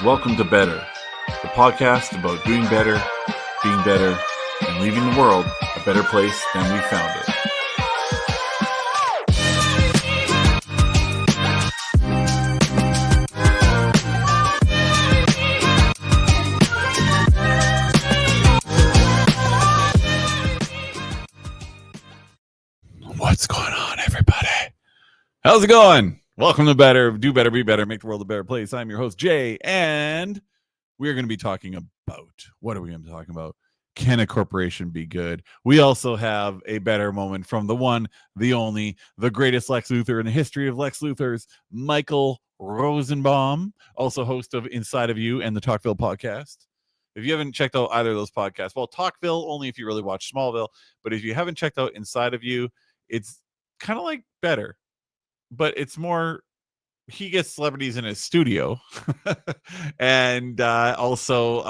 Welcome to Better, the podcast about doing better, being better, and leaving the world a better place than we found it. What's going on, everybody? How's it going? Welcome to Better, do better, be better, make the world a better place. I'm your host, Jay, and we're going to be talking about, what are we going to be talking about? Can a corporation be good? We also have a better moment from the one, the only, the greatest Lex Luthor in the history of Lex Luthors, Michael Rosenbaum, also host of Inside of You and the Talkville podcast. If you haven't checked out either of those podcasts, well, Talkville only if you really watch Smallville, but if you haven't checked out Inside of You, it's kind of like Better, but it's more, he gets celebrities in his studio and also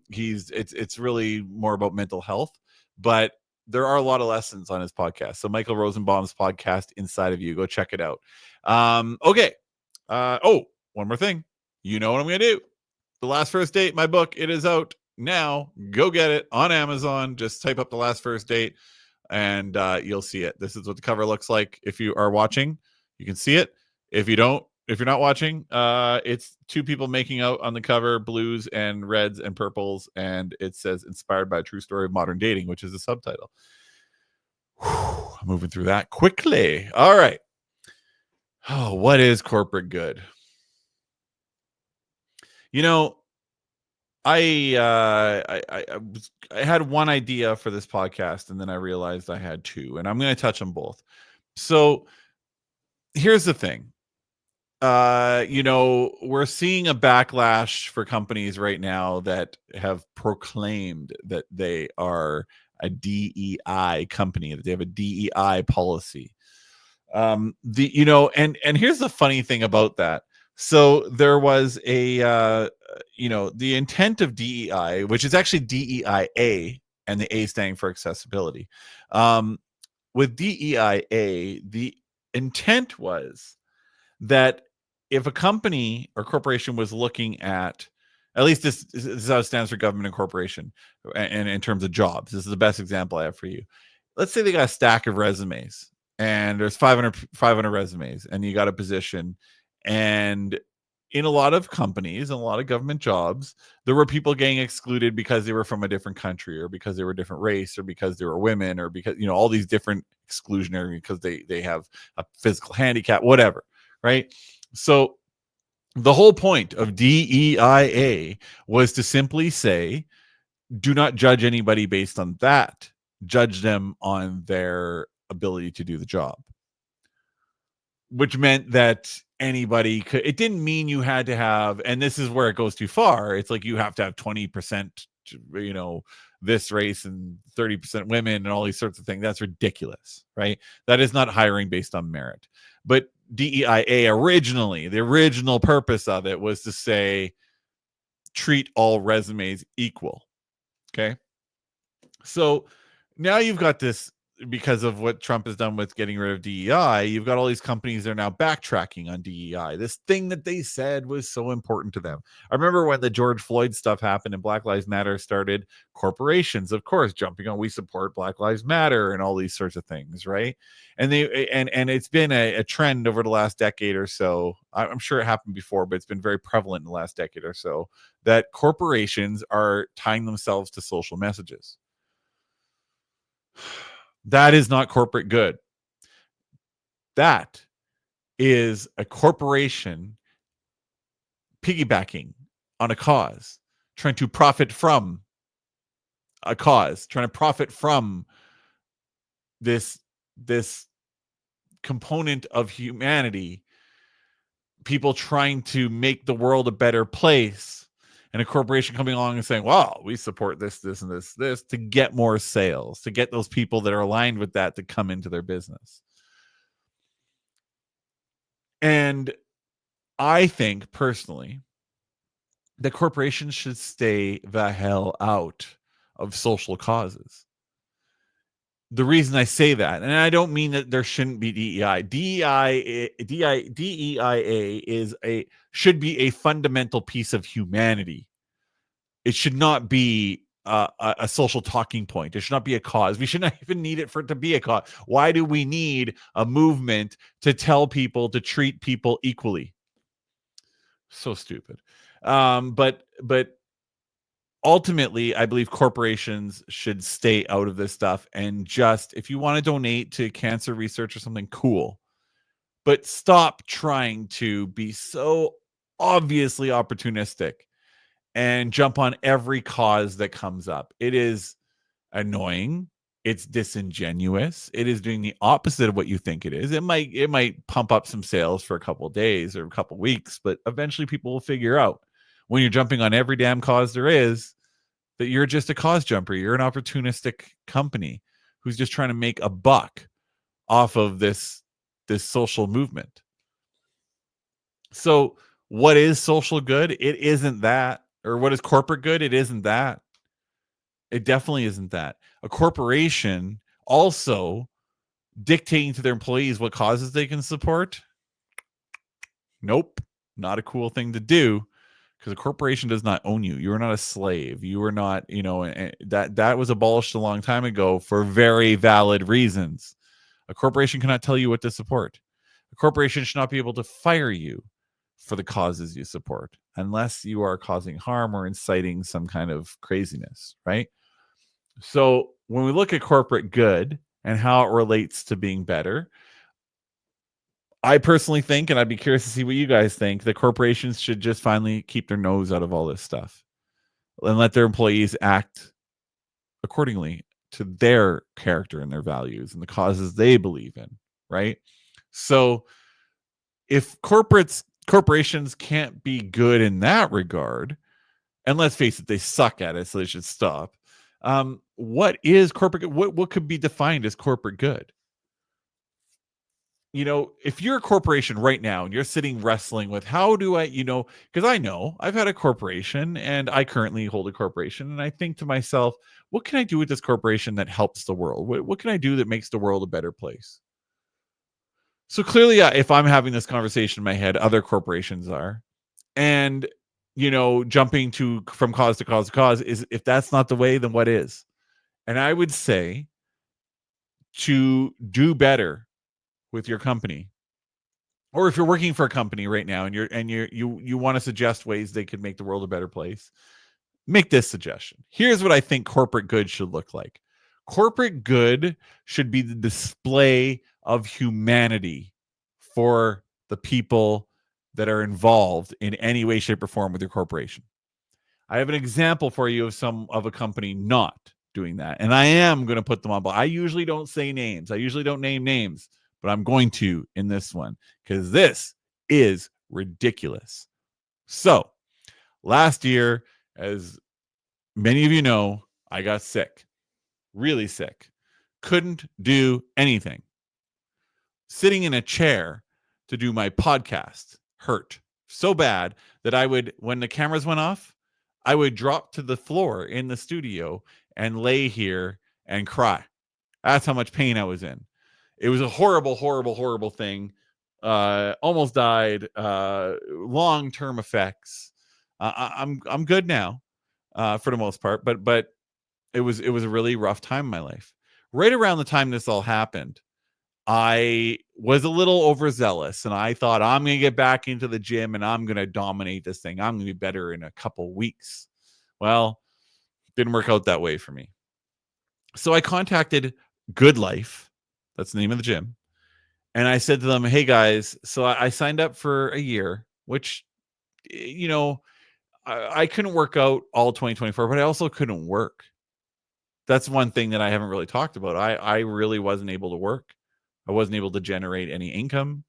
it's really more about mental health, but there are a lot of lessons on his podcast. So Michael Rosenbaum's podcast, Inside of You, go check it out. Okay. One more thing. You know what I'm going to do. The Last First Date, my book, it is out now. Go get it on Amazon. Just type up The Last First Date and you'll see it. This is what the cover looks like. If you are watching, you can see it. If you're not watching, it's two people making out on the cover, blues and reds and purples, and it says inspired by a true story of modern dating, which is the subtitle. I'm moving through that quickly. All right. Oh, what is corporate good? You know, I had one idea for this podcast, and then I realized I had two, and I'm going to touch on both. So here's the thing. We're seeing a backlash for companies right now that have proclaimed that they are a DEI company, that they have a DEI policy. And here's the funny thing about that. So there was the intent of DEI, which is actually DEIA, and the A standing for accessibility. With DEIA, the intent was that if a company or corporation was looking at least this is how it stands for government and corporation, and in terms of jobs, this is the best example I have for you. Let's say they got a stack of resumes, and there's 500 resumes, and you got a position, and in a lot of companies and a lot of government jobs, there were people getting excluded because they were from a different country, or because they were a different race, or because they were women, or because, all these different exclusionary, because they have a physical handicap, whatever. Right. So the whole point of DEIA was to simply say, do not judge anybody based on that. Judge them on their ability to do the job. Which meant that anybody could, it didn't mean you had to have, and this is where it goes too far. It's like you have to have 20%, this race and 30% women and all these sorts of things. That's ridiculous, right? That is not hiring based on merit. But DEIA originally, the original purpose of it was to say, treat all resumes equal. Okay. So now you've got this, because of what Trump has done with getting rid of DEI, you've got all these companies that are now backtracking on DEI. This thing that they said was so important to them. I remember when the George Floyd stuff happened and Black Lives Matter started, corporations, of course, jumping on, we support Black Lives Matter and all these sorts of things, right? And it's been a trend over the last decade or so. I'm sure it happened before, but it's been very prevalent in the last decade or so, that corporations are tying themselves to social messages. That is not corporate good. That is a corporation piggybacking on a cause, trying to profit from a cause, trying to profit from this component of humanity, people trying to make the world a better place, and a corporation coming along and saying, wow, we support this, and this to get more sales, to get those people that are aligned with that to come into their business. And I think personally that corporations should stay the hell out of social causes. the reason I say that, and I don't mean that there shouldn't be DEI. DEIA should be a fundamental piece of humanity. It should not be a social talking point. It should not be a cause. We should not even need it for it to be a cause. Why do we need a movement to tell people to treat people equally? So stupid. But ultimately, I believe corporations should stay out of this stuff. And just, if you want to donate to cancer research or something, cool. But stop trying to be so obviously opportunistic and jump on every cause that comes up. It is annoying. It's disingenuous. It is doing the opposite of what you think it is. It might pump up some sales for a couple of days or a couple of weeks, but eventually people will figure out, when you're jumping on every damn cause there is, that you're just a cause jumper. You're an opportunistic company who's just trying to make a buck off of this social movement. So what is social good? It isn't that. Or what is corporate good? It isn't that. It definitely isn't that. A corporation also dictating to their employees what causes they can support. Nope. Not a cool thing to do, because a corporation does not own you. You are not a slave. You are not, that was abolished a long time ago for very valid reasons. A corporation cannot tell you what to support. A corporation should not be able to fire you for the causes you support unless you are causing harm or inciting some kind of craziness, right? So when we look at corporate good and how it relates to being better, I personally think, and I'd be curious to see what you guys think, that corporations should just finally keep their nose out of all this stuff and let their employees act accordingly to their character and their values and the causes they believe in, right? So if corporations can't be good in that regard, and let's face it, they suck at it, so they should stop. What is corporate good? What could be defined as corporate good? If you're a corporation right now and you're sitting wrestling with, how do I, because I know I've had a corporation and I currently hold a corporation, and I think to myself, what can I do with this corporation that helps the world? What can I do that makes the world a better place? So clearly, if I'm having this conversation in my head, other corporations are. And, jumping from cause to cause to cause, is, if that's not the way, then what is? And I would say, to do better with your company, or if you're working for a company right now and you want to suggest ways they could make the world a better place, make this suggestion. Here's what I think corporate good should look like. Corporate good should be the display of humanity for the people that are involved in any way, shape, or form with your corporation. I have an example for you of a company not doing that, and I am going to put them on. But I usually don't say names. I usually don't name names, but I'm going to in this one, because this is ridiculous. So last year, as many of you know, I got sick, really sick, couldn't do anything. Sitting in a chair to do my podcast hurt so bad that I would, when the cameras went off, I would drop to the floor in the studio and lay here and cry. That's how much pain I was in. It was a horrible, horrible, horrible thing. Almost died. Long-term effects. I'm good now, for the most part, but it was a really rough time in my life. Right around the time this all happened, I was a little overzealous, and I thought, I'm going to get back into the gym and I'm going to dominate this thing. I'm going to be better in a couple weeks. Well, didn't work out that way for me. So I contacted Good Life. That's the name of the gym. And I said to them, hey guys, so I signed up for a year, which, I couldn't work out all 2024, but I also couldn't work. That's one thing that I haven't really talked about. I really wasn't able to work. I wasn't able to generate any income.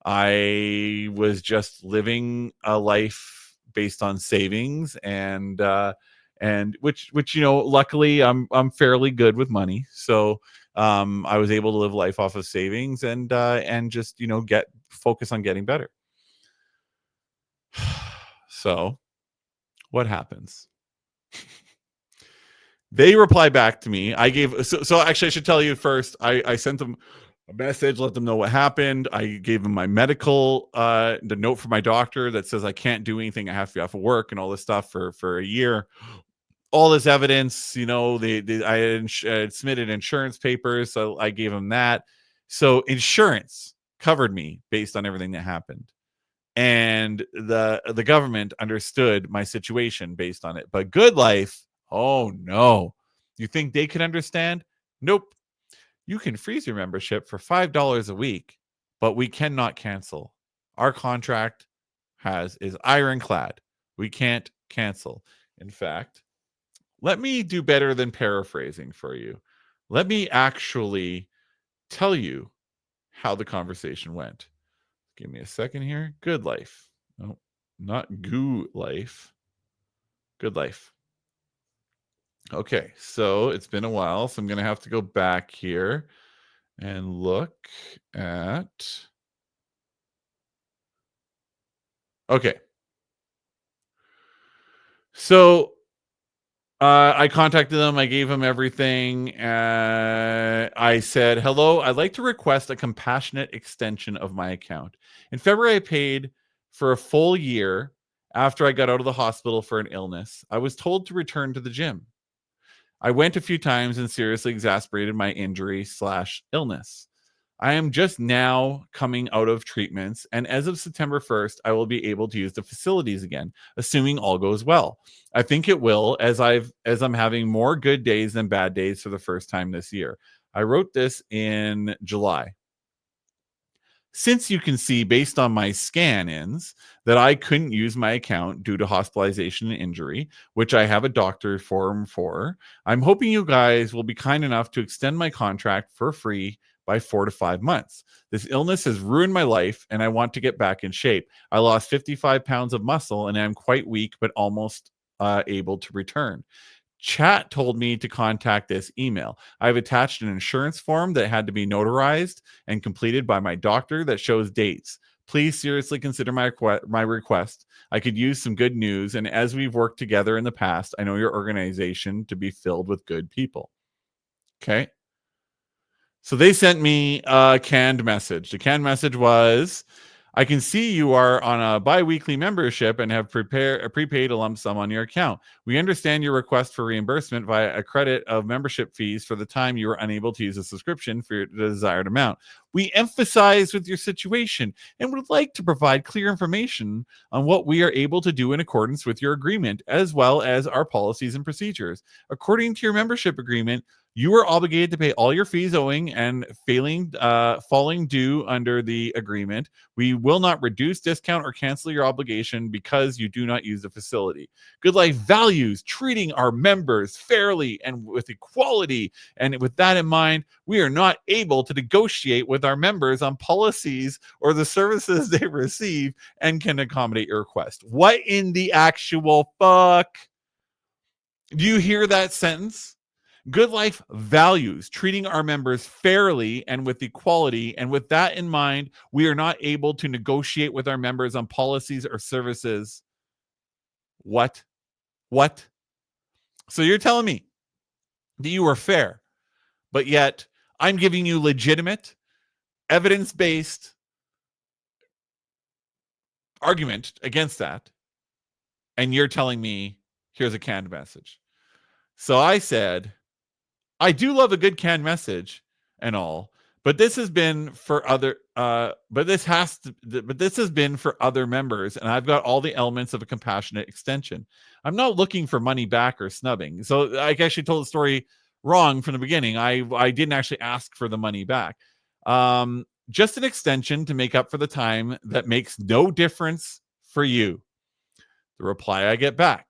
I was just living a life based on savings, and which luckily I'm fairly good with money. So I was able to live life off of savings, and just get focus on getting better. So what happens? They reply back to me. So actually I should tell you first, I sent them a message, let them know what happened. I gave them my medical, the note from my doctor that says I can't do anything. I have to be off of work and all this stuff for a year. All this evidence, I had submitted insurance papers, so I gave them that. So insurance covered me based on everything that happened, and the government understood my situation based on it. But Good Life, oh no, you think they could understand? Nope. You can freeze your membership for $5 a week, but we cannot cancel. Our contract is ironclad. We can't cancel. In fact, let me do better than paraphrasing for you. Let me actually tell you how the conversation went. Give me a second here. Good Life. No, not Goo Life. Good Life. Okay, so it's been a while, so I'm going to have to go back here and look at. Okay. So I contacted them. I gave them everything. I said, hello, I'd like to request a compassionate extension of my account. In February, I paid for a full year after I got out of the hospital for an illness. I was told to return to the gym. I went a few times and seriously exacerbated my injury/illness. I am just now coming out of treatments, and as of September 1st, I will be able to use the facilities again, assuming all goes well. I think it will, as I'm having more good days than bad days for the first time this year. I wrote this in July. Since you can see based on my scan-ins that I couldn't use my account due to hospitalization and injury, which I have a doctor form for, I'm hoping you guys will be kind enough to extend my contract for free by 4 to 5 months. This illness has ruined my life and I want to get back in shape. I lost 55 pounds of muscle and I'm quite weak but almost able to return. Chat told me to contact this email. I've attached an insurance form that had to be notarized and completed by my doctor that shows dates. Please seriously consider my request. I could use some good news, and as we've worked together in the past, I know your organization to be filled with good people. Okay. So they sent me a canned message. The canned message was, I can see you are on a bi-weekly membership and have prepaid a lump sum on your account. We understand your request for reimbursement via a credit of membership fees for the time you were unable to use a subscription for the desired amount. We empathize with your situation and would like to provide clear information on what we are able to do in accordance with your agreement, as well as our policies and procedures. According to your membership agreement, you are obligated to pay all your fees owing and falling due under the agreement. We will not reduce, discount, or cancel your obligation because you do not use the facility. Good Life values treating our members fairly and with equality. And with that in mind, we are not able to negotiate with our members on policies or the services they receive and can accommodate your request. What in the actual fuck? Do you hear that sentence? Good Life values treating our members fairly and with equality. And with that in mind, we are not able to negotiate with our members on policies or services. What? What? So you're telling me that you are fair, but yet I'm giving you legitimate, evidence-based argument against that. And you're telling me, here's a canned message. So I said, I do love a good canned message and all, but this has been for other but this has been for other members, and I've got all the elements of a compassionate extension. I'm not looking for money back or snubbing. So I actually told the story wrong from the beginning. I didn't actually ask for the money back. Just an extension to make up for the time that makes no difference for you. The reply I get back.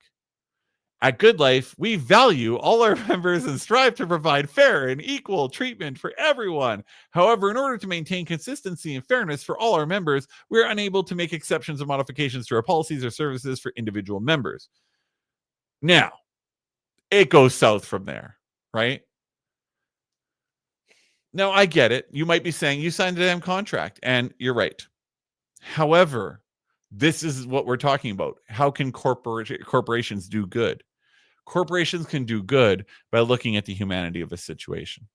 At Good Life, we value all our members and strive to provide fair and equal treatment for everyone. However, in order to maintain consistency and fairness for all our members, we are unable to make exceptions or modifications to our policies or services for individual members. Now, it goes south from there, right? Now, I get it. You might be saying you signed a damn contract, and you're right. However, this is what we're talking about. How can corporations do good? Corporations can do good by looking at the humanity of a situation.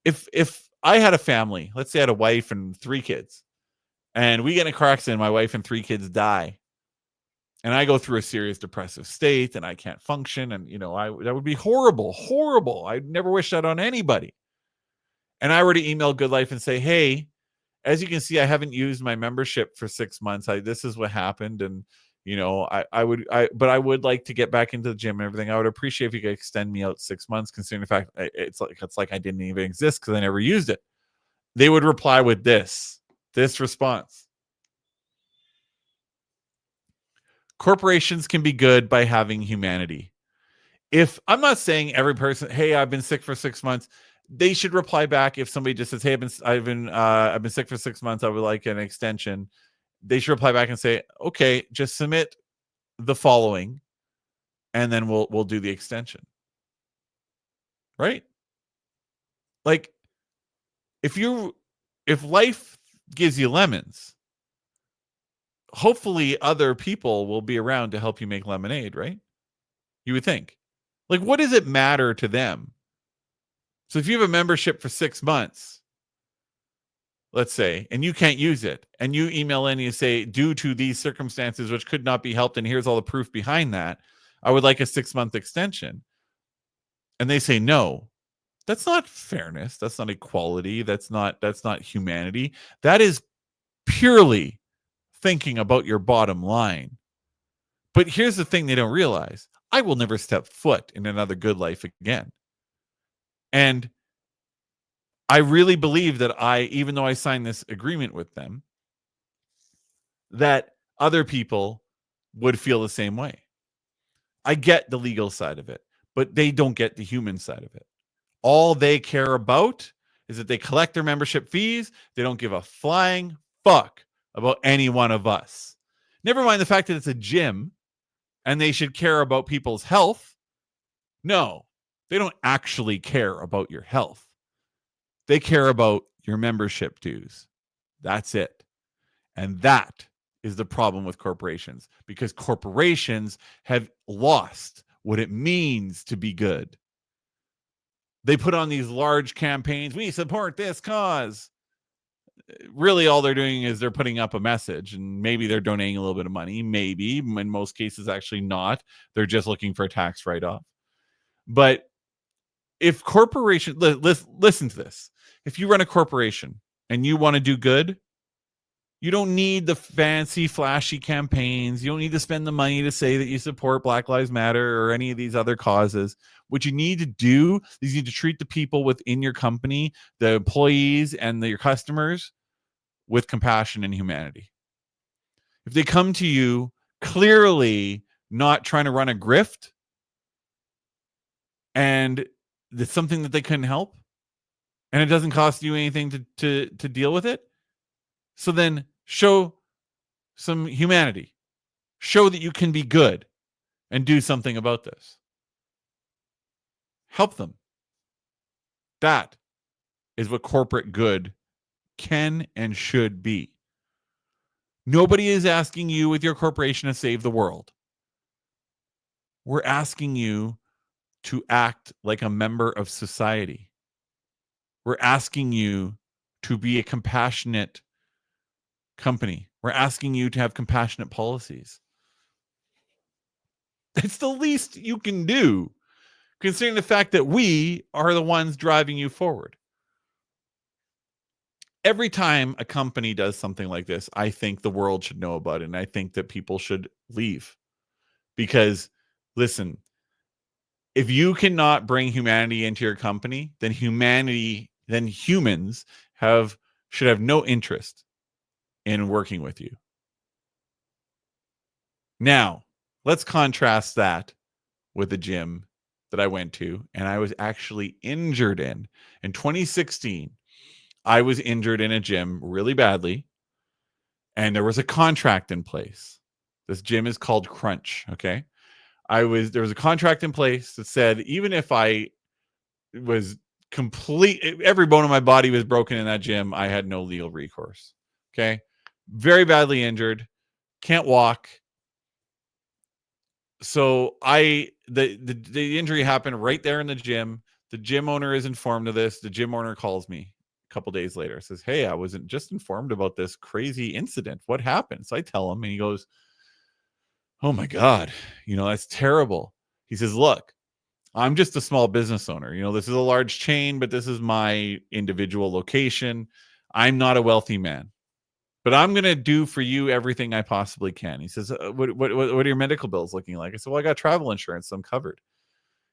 If I had a family, let's say I had a wife and 3 kids, and we get in a car accident, my wife and 3 kids die, and I go through a serious depressive state and I can't function, and that would be horrible, horrible. I'd never wish that on anybody. And I were to email Good Life and say, hey, as you can see, I haven't used my membership for 6 months. This is what happened. And, but I would like to get back into the gym and everything. I would appreciate if you could extend me out 6 months, considering the fact it's like I didn't even exist because I never used it. They would reply with this response. Corporations can be good by having humanity. If I'm not saying every person, hey, I've been sick for 6 months, they should reply back. If somebody just says, hey, I've been sick for 6 months, I would like an extension. They should reply back and say, okay, just submit the following, and then we'll do the extension. Right? Like, if life gives you lemons, hopefully other people will be around to help you make lemonade, right? You would think. Like, what does it matter to them? So if you have a membership for 6 months, let's say, and you can't use it, and you email in and you say, due to these circumstances, which could not be helped, and here's all the proof behind that, I would like a 6-month extension. And they say no. That's not fairness. That's not equality. That's not humanity. That is purely thinking about your bottom line. But here's the thing they don't realize. I will never step foot in another Good Life again. And I really believe that even though I signed this agreement with them, that other people would feel the same way. I get the legal side of it, but they don't get the human side of it. All they care about is that they collect their membership fees. They don't give a flying fuck about any one of us. Never mind the fact that it's a gym and they should care about people's health. No, they don't actually care about your health. They care about your membership dues. That's it. And that is the problem with corporations, because corporations have lost what it means to be good. They put on these large campaigns. We support this cause. Really, all they're doing is they're putting up a message, and maybe they're donating a little bit of money. Maybe, in most cases, actually not. They're just looking for a tax write-off. But if corporations, listen to this. If you run a corporation and you want to do good, you don't need the fancy, flashy campaigns. You don't need to spend the money to say that you support Black Lives Matter or any of these other causes. What you need to do is you need to treat the people within your company, the employees and your customers, with compassion and humanity. If they come to you clearly not trying to run a grift and it's something that they couldn't help and it doesn't cost you anything to deal with it, so then show some humanity. Show that you can be good and do something about this. Help them. That is what corporate good can and should be. Nobody is asking you with your corporation to save the world. We're asking you to act like a member of society. We're asking you to be a compassionate company. We're asking you to have compassionate policies. It's the least you can do, considering the fact that we are the ones driving you forward. Every time a company does something like this, I think the world should know about it, and I think that people should leave. Because, listen, if you cannot bring humanity into your company, then humans should have no interest in working with you. Now, let's contrast that with a gym that I went to and I was actually injured in. In 2016, I was injured in a gym really badly, and there was a contract in place. This gym is called Crunch, okay? There was a contract in place that said even if I was every bone in my body was broken in that gym, I had no legal recourse. Okay? Very badly injured, can't walk. So I the injury happened right there in the gym. The gym owner is informed of this. The gym owner calls me a couple days later, says, "Hey, I wasn't just informed about this crazy incident. What happened?" So I tell him, and he goes, "Oh my God, that's terrible." He says, "Look, I'm just a small business owner. This is a large chain, but this is my individual location. I'm not a wealthy man, but I'm going to do for you everything I possibly can." He says, what are your medical bills looking like?" I said, "Well, I got travel insurance, so I'm covered."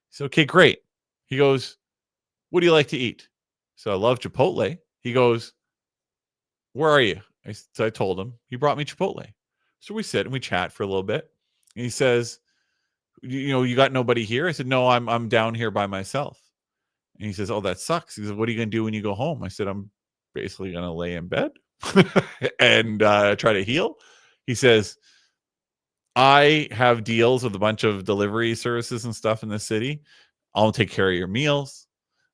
He said, "Okay, great." He goes, "What do you like to eat?" So I love Chipotle. He goes, "Where are you?" So I told him. He brought me Chipotle. So we sit and we chat for a little bit. And he says, "You got nobody here?" I said, "No, I'm down here by myself." And he says, "Oh, that sucks." He says, "What are you going to do when you go home?" I said, "I'm basically going to lay in bed and try to heal." He says, "I have deals with a bunch of delivery services and stuff in the city. I'll take care of your meals.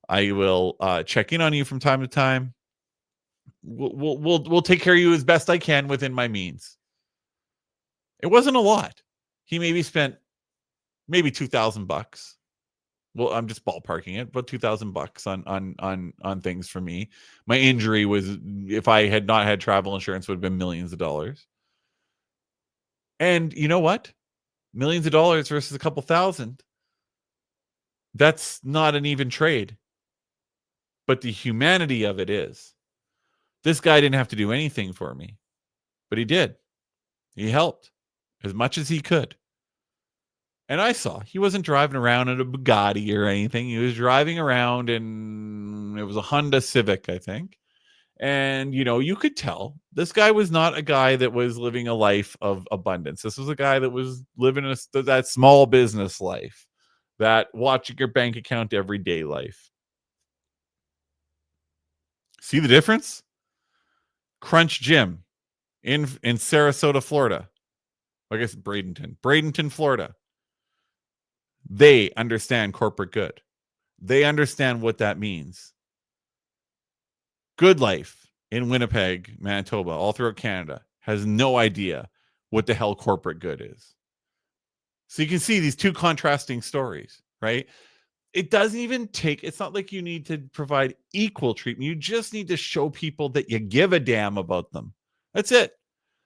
I will check in on you from time to time. We'll take care of you as best I can within my means." It wasn't a lot. He maybe spent maybe $2,000. Well, I'm just ballparking it, but $2,000 on things for me. My injury was, if I had not had travel insurance, would have been millions of dollars. And you know what? Millions of dollars versus a couple thousand. That's not an even trade. But the humanity of it is. This guy didn't have to do anything for me, but he did. He helped as much as he could. And I saw he wasn't driving around in a Bugatti or anything. He was driving around in, it was a Honda Civic, I think. And, you could tell this guy was not a guy that was living a life of abundance. This was a guy that was living that small business life, that watching your bank account every day life. See the difference? Crunch Gym in Sarasota, Florida. I guess Bradenton, Florida. They understand corporate good. They understand what that means. Good Life in Winnipeg, Manitoba, all throughout Canada, has no idea what the hell corporate good is. So you can see these two contrasting stories, right? It doesn't even take, it's not like you need to provide equal treatment. You just need to show people that you give a damn about them. That's it.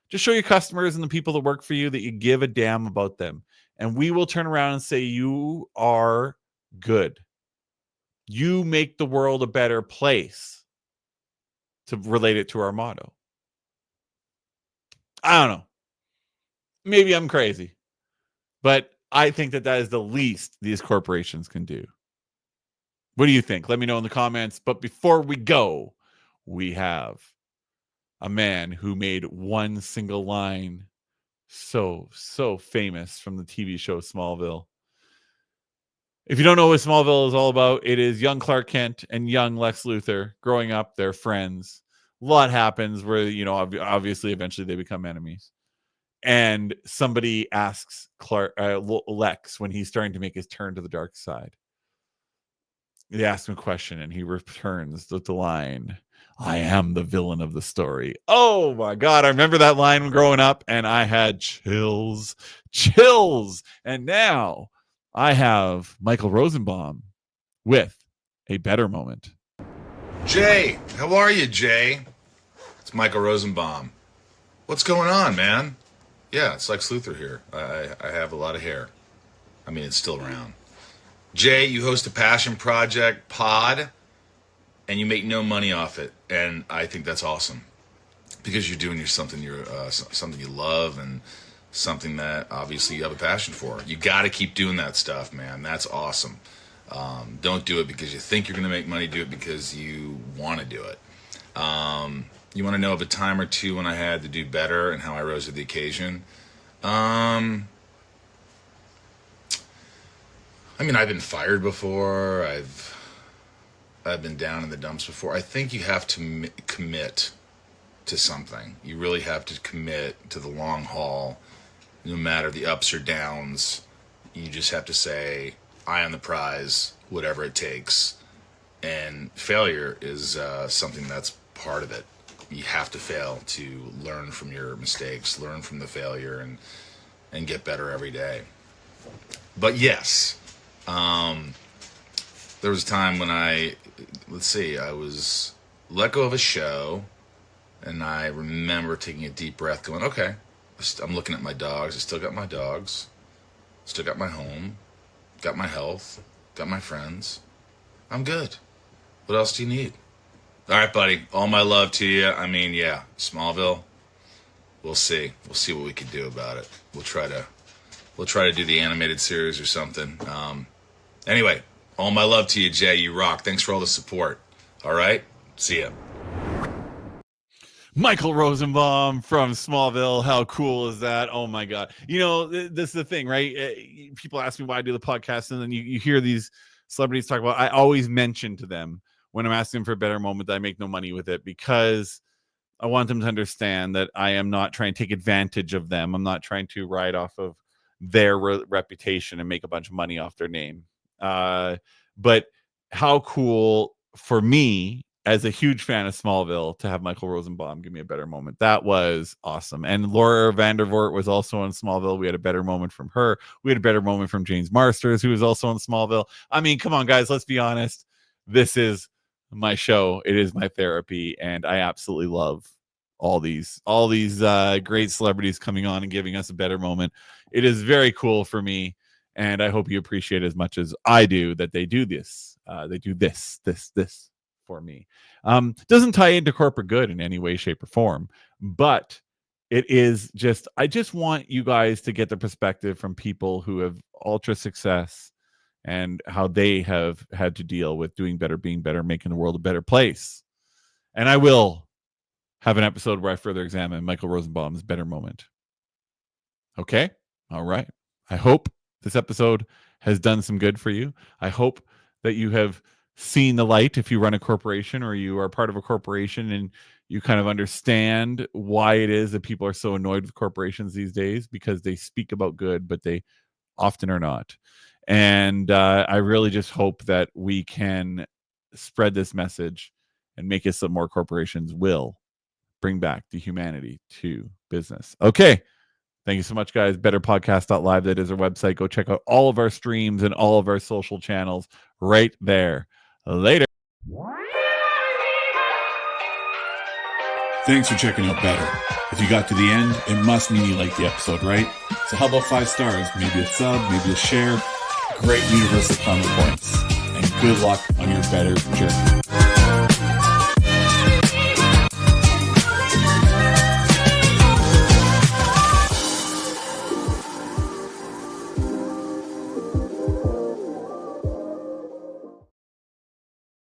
Just show your customers and the people that work for you that you give a damn about them. And we will turn around and say, you are good. You make the world a better place, to relate it to our motto. I don't know. Maybe I'm crazy, but I think that is the least these corporations can do. What do you think? Let me know in the comments. But before we go, we have a man who made one single line so famous from the TV show Smallville. If you don't know what Smallville is all about, it is young Clark Kent and young Lex Luthor growing up. They're friends. A lot happens where, obviously, eventually they become enemies. And somebody asks Lex, when he's starting to make his turn to the dark side, they ask him a question, and he returns with the line, "I am the villain of the story." Oh my God. I remember that line growing up, and I had chills. And now I have Michael Rosenbaum with a better moment. Jay, how are you, Jay? It's Michael Rosenbaum. What's going on, man? Yeah, it's Lex Luthor here. I have a lot of hair. I mean, it's still around. Jay, you host a passion project pod, and you make no money off it, and I think that's awesome because you're doing something you love and something that obviously you have a passion for. You got to keep doing that stuff, man. That's awesome. Don't do it because you think you're going to make money. Do it because you want to do it. You want to know of a time or two when I had to do better and how I rose to the occasion? I mean, I've been fired before. I've been down in the dumps before. I think you have to commit to something. You really have to commit to the long haul, no matter the ups or downs. You just have to say, "Eye on the prize, whatever it takes." And failure is something that's part of it. You have to fail to learn from your mistakes, learn from the failure, and get better every day. But yes, there was a time when I was let go of a show, and I remember taking a deep breath, going, okay, I'm looking at my dogs. I still got my dogs, still got my home, got my health, got my friends. I'm good. What else do you need? All right, buddy. All my love to you. I mean, yeah, Smallville. We'll see. We'll see what we can do about it. We'll try to do the animated series or something. Anyway, all my love to you, Jay. You rock. Thanks for all the support. All right? See ya. Michael Rosenbaum from Smallville. How cool is that? Oh my God. You know, this is the thing, right? People ask me why I do the podcast, and then you hear these celebrities talk about, I always mention to them when I'm asking them for a better moment that I make no money with it, because I want them to understand that I am not trying to take advantage of them. I'm not trying to ride off of their reputation and make a bunch of money off their name. But how cool for me, as a huge fan of Smallville, to have Michael Rosenbaum give me a better moment. That was awesome. And Laura Vandervoort was also on Smallville. We had a better moment from her. We had a better moment from James Marsters, who was also on Smallville. I mean, come on, guys, let's be honest. This is my show. It is my therapy, and I absolutely love all these great celebrities coming on and giving us a better moment. It is very cool for me, and I hope you appreciate as much as I do that they do this. They do this for me. Doesn't tie into corporate good in any way, shape, or form, but it is just, I just want you guys to get the perspective from people who have ultra success and how they have had to deal with doing better, being better, making the world a better place. And I will have an episode where I further examine Michael Rosenbaum's better moment. Okay? All right. I hope this episode has done some good for you. I hope that you have seen the light if you run a corporation or you are part of a corporation, and you kind of understand why it is that people are so annoyed with corporations these days, because they speak about good, but they often are not. And I really just hope that we can spread this message and make it so more corporations will bring back the humanity to business. Okay. Thank you so much, guys. Betterpodcast.live. That is our website. Go check out all of our streams and all of our social channels right there. Later. Thanks for checking out Better. If you got to the end, it must mean you liked the episode, right? So how about 5 stars, maybe a sub, maybe a share? Great universal common points. And good luck on your better journey.